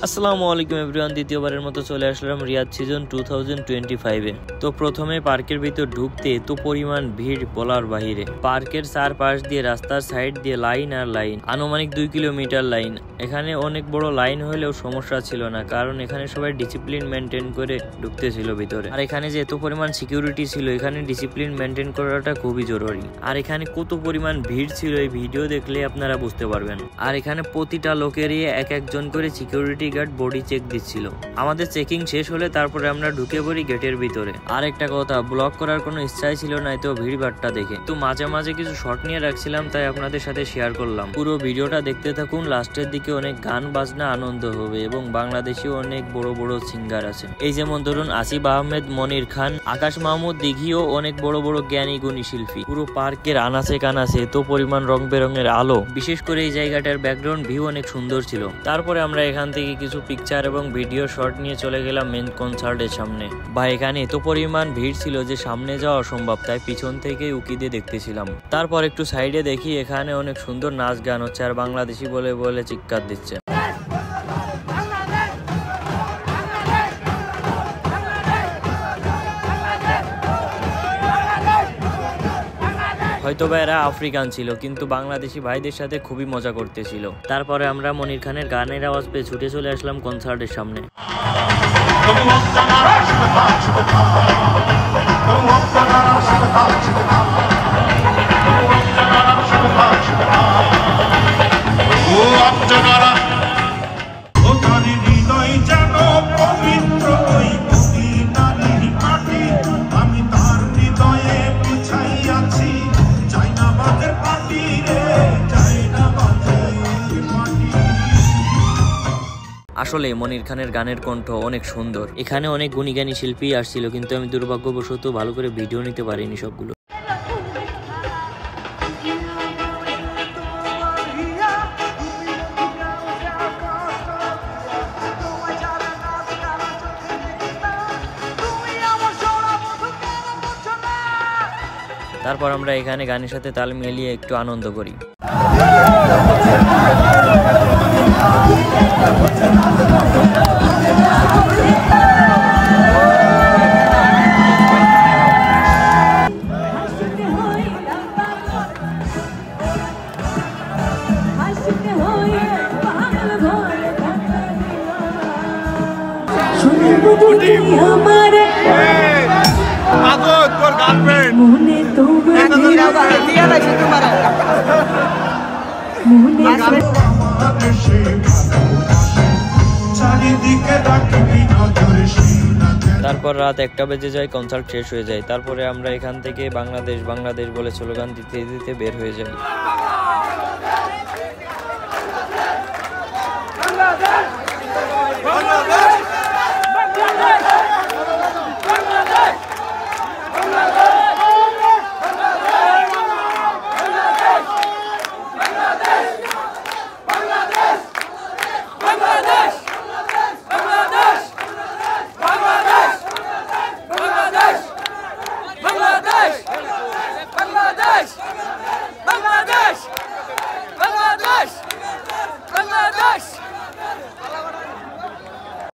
আসসালামু আলাইকুম এভরিওয়ান, দ্বিতীয়বারের মতো চলে আসলাম রিয়াদ সিজন 2025-এ। তো প্রথমে পার্কের ভিতর ঢুকতে এত পরিমাণ ভিড় বলার বাহিরে। পার্কের চারপাশ দিয়ে রাস্তার সাইড দিয়ে লাইন আর লাইন, আনুমানিক 2 কিলোমিটার লাইন। এখানে অনেক বড় লাইন হলেও সমস্যা ছিল না, কারণ এখানে সবাই ডিসিপ্লিন মেনটেন করে ঢুকতেছিল ভিতরে। আর এখানে যে এত পরিমাণ সিকিউরিটি ছিল, এখানে ডিসিপ্লিন মেনটেন করাটা খুবই জরুরি। আর এখানে কত পরিমাণ ভিড় ছিল এই ভিডিও দেখলে আপনারা বুঝতে পারবেন। আর এখানে প্রতিটা লোকেরই এক একজন করে সিকিউরিটি গার্ড বডি চেক দিচ্ছিল। আমাদের চেকিং শেষ হলে তারপরে আমরা ঢুকে পড়ি গেটের ভিতরে। আর একটা কথা, ব্লগ করার কোনো ইচ্ছাই ছিল না এত ভিড় ভাড়টা দেখে। তো মাঝে মাঝে কিছু শর্ট নিয়ে রাখছিলাম, তাই আপনাদের সাথে শেয়ার করলাম। পুরো ভিডিওটা দেখতে থাকুন, লাস্টের দিকে অনেক গান বাজনা আনন্দ হবে এবং বাংলাদেশি অনেক বড় বড় সিঙ্গার আছে। এই যেমন ধরুন আসিফ আহমেদ, মনির খান, আকাশ মাহমুদ দিঘিও অনেক বড় বড় জ্ঞানী গুণী শিল্পী। পুরো পার্কের আনাচে কানাচে এত পরিমাণ রং বেরঙের আলো, বিশেষ করে এই জায়গাটার ব্যাকগ্রাউন্ড ভিউ অনেক সুন্দর ছিল। তারপরে আমরা এখান থেকে কিছু পিকচার এবং ভিডিও শর্ট নিয়ে চলে গেলাম মেন কনসার্টের সামনে। বা এখানে এত পরিমাণ ভিড় ছিল যে সামনে যাওয়া অসম্ভব, তাই পিছন থেকেই উকি দিয়ে দেখতেছিলাম। তারপর একটু সাইডে দেখি এখানে অনেক সুন্দর নাচ গান হচ্ছে আর বাংলাদেশি বলে বলে চিৎকার দিচ্ছে। হয়তো বা এরা আফ্রিকান ছিল, কিন্তু বাংলাদেশি ভাইদের সাথে খুবই মজা করতেছিল। তারপরে আমরা মনির খানের গানের আওয়াজ পেয়ে ছুটে চলে আসলাম কনসার্টের সামনে। আসলে মনির খানের গানের কণ্ঠ অনেক সুন্দর। এখানে অনেক গুণীজ্ঞানী শিল্পী আসছিল, কিন্তু আমি দুর্ভাগ্যবশত ভালো করে ভিডিও নিতে পারিনি সবগুলো। তারপর আমরা এখানে গানের সাথে তাল মিলিয়ে একটু আনন্দ করি। তারপর রাত 1টা বেজে যায়, কনসার্ট শেষ হয়ে যায়। তারপরে আমরা এখান থেকে বাংলাদেশ বাংলাদেশ বলে স্লোগান দিতে দিতে বের হয়ে যাই।